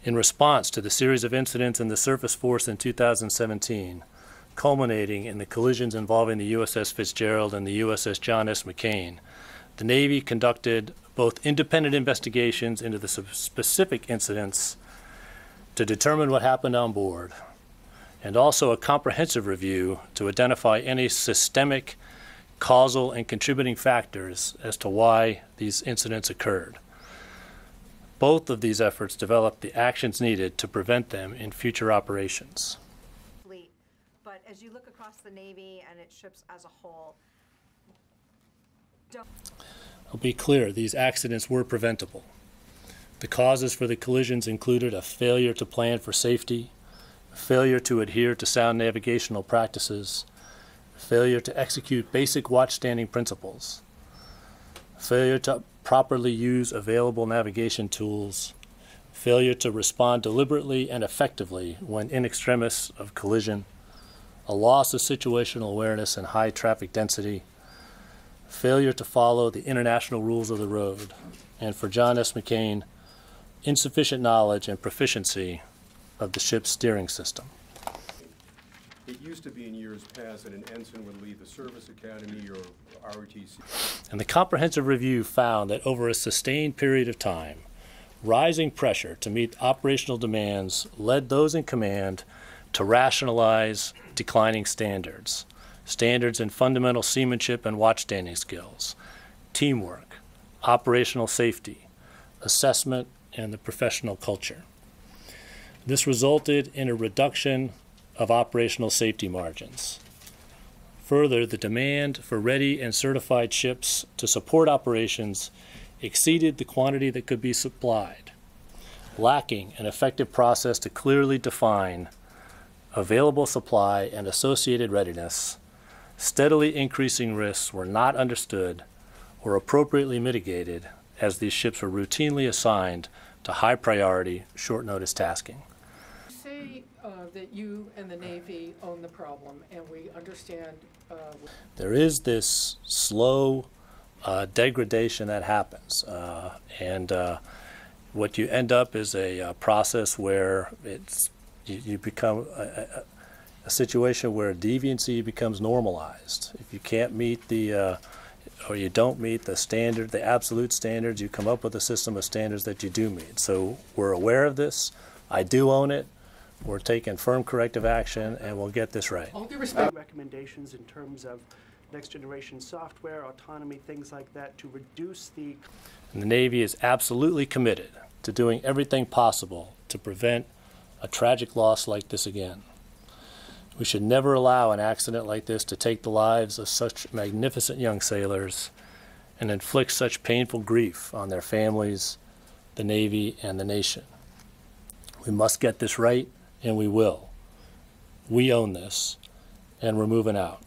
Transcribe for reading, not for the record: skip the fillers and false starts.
in response to the series of incidents in the surface force in 2017, culminating in the collisions involving the USS Fitzgerald and the USS John S. McCain, the Navy conducted both independent investigations into the specific incidents to determine what happened on board, and also a comprehensive review to identify any systemic, causal, and contributing factors as to why these incidents occurred. Both of these efforts developed the actions needed to prevent them in future operations. But as you look across the Navy and its ships as a whole, I'll be clear, these accidents were preventable. The causes for the collisions included a failure to plan for safety, a failure to adhere to sound navigational practices, a failure to execute basic watchstanding principles, a failure to properly use available navigation tools, failure to respond deliberately and effectively when in extremis of collision, a loss of situational awareness in high traffic density, failure to follow the international rules of the road, and for John S. McCain, insufficient knowledge and proficiency of the ship's steering system. It used to be in years past that an ensign would leave the service academy or ROTC. And the comprehensive review found that over a sustained period of time, rising pressure to meet operational demands led those in command to rationalize declining standards in fundamental seamanship and watchstanding skills, teamwork, operational safety, assessment, and the professional culture. This resulted in a reduction of operational safety margins. Further, the demand for ready and certified ships to support operations exceeded the quantity that could be supplied, lacking an effective process to clearly define available supply and associated readiness. Steadily increasing risks were not understood or appropriately mitigated as these ships were routinely assigned to high priority, short notice tasking. Say that you and the Navy own the problem, and we understand. There is this slow degradation that happens, and what you end up is a process where you become a situation where deviancy becomes normalized. If you can't meet the or you don't meet the standard, the absolute standards, you come up with a system of standards that you do meet. So we're aware of this. I do own it. We're taking firm corrective action, and we'll get this right. All due respect. Recommendations in terms of next generation software, autonomy, things like that to reduce the... And the Navy is absolutely committed to doing everything possible to prevent a tragic loss like this again. We should never allow an accident like this to take the lives of such magnificent young sailors and inflict such painful grief on their families, the Navy, and the nation. We must get this right, and we will. We own this, and we're moving out.